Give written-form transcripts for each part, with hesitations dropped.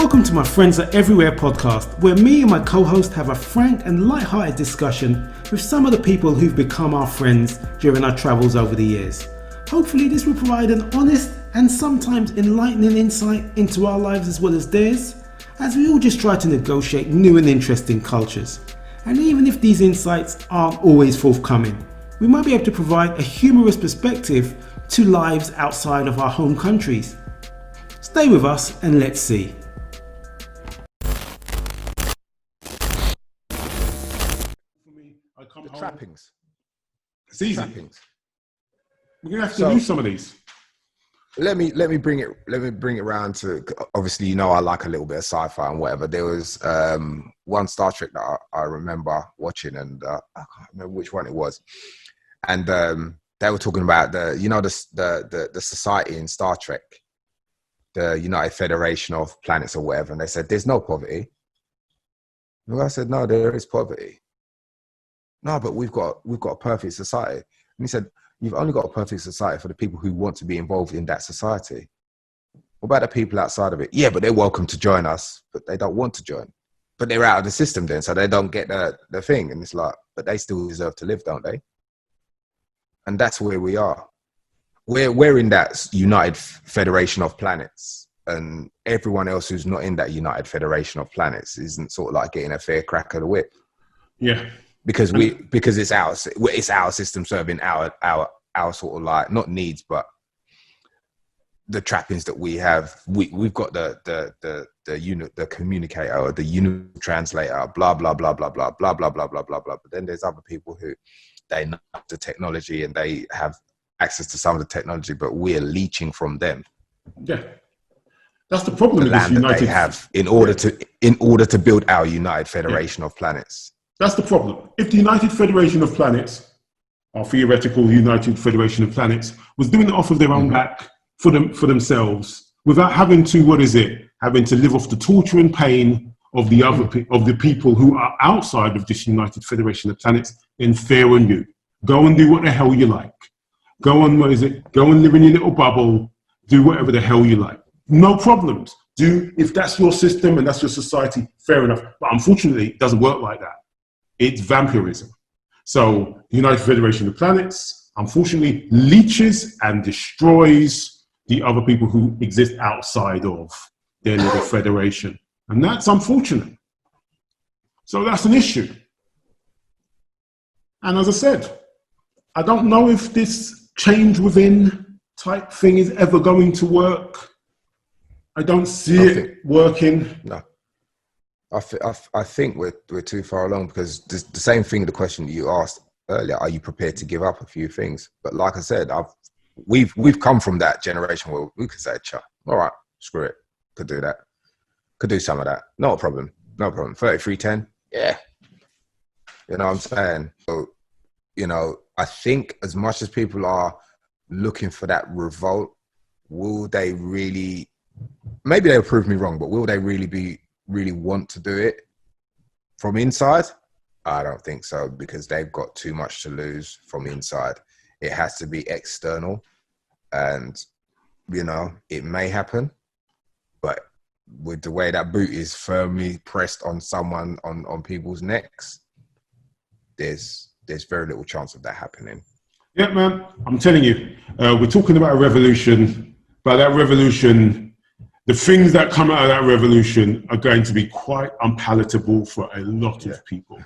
Welcome to my Friends Are Everywhere podcast, where me and my co-host have a frank and light-hearted discussion with some of the people who've become our friends during our travels over the years. Hopefully this will provide an honest and sometimes enlightening insight into our lives as well as theirs, as we all just try to negotiate new and interesting cultures. And even if these insights aren't always forthcoming, we might be able to provide a humorous perspective to lives outside of our home countries. Stay with us and let's see. The trappings. It's easy. Trappings. We're gonna have to do some of these. Let me bring it around to, obviously, you know, I like a little bit of sci-fi and whatever. There was one Star Trek that I remember watching, and I can't remember which one it was. And they were talking about the society in Star Trek, the United Federation of Planets or whatever, and they said there's no poverty. And I said, no, there is poverty. No, but we've got a perfect society. And he said, you've only got a perfect society for the people who want to be involved in that society. What about the people outside of it? Yeah, but they're welcome to join us, but they don't want to join. But they're out of the system then, so they don't get the thing. And it's like, but they still deserve to live, don't they? And that's where we are. We're in that United Federation of Planets, and everyone else who's not in that United Federation of Planets isn't sort of like getting a fair crack of the whip. Yeah. Because it's our system serving our sort of like, not needs, but the trappings that we have. We've got the communicator, the unit translator, blah blah blah blah blah blah blah blah blah blah blah. But then there's other people who they know the technology and they have access to some of the technology, but we're leeching from them. Yeah, that's the problem. The land that they have in order to build our United Federation of Planets. That's the problem. If the United Federation of Planets, our theoretical United Federation of Planets, was doing it off of their own back for themselves, without having to, having to live off the torture and pain of the other of the people who are outside of this United Federation of Planets, then fair on you. Go and do what the hell you like. Go and Go and live in your little bubble. Do whatever the hell you like. No problems. If that's your system and that's your society, fair enough. But unfortunately, it doesn't work like that. It's vampirism. So the United Federation of Planets, unfortunately, leeches and destroys the other people who exist outside of their little federation. And that's unfortunate. So that's an issue. And as I said, I don't know if this change within type thing is ever going to work. I don't see it working. No. I think we're too far along, because the same thing, the question that you asked earlier, are you prepared to give up a few things? But like I said, we've come from that generation where we could say, all right, screw it, could do that, could do some of that, no problem. 3310, yeah, you know what I'm saying? So, I think as much as people are looking for that revolt, will they really? Maybe they'll prove me wrong, but will they really want to do it from inside? I don't think so, because they've got too much to lose from inside. It has to be external, and it may happen, but with the way that boot is firmly pressed on someone, on people's necks, there's very little chance of that happening. Yeah, man, I'm telling you, we're talking about a revolution, but that revolution, the things that come out of that revolution are going to be quite unpalatable for a lot of people.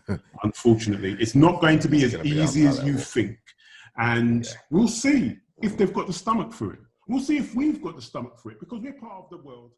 Unfortunately, it's not going to be as easy as you think. And we'll see if they've got the stomach for it. We'll see if we've got the stomach for it, because we're part of the world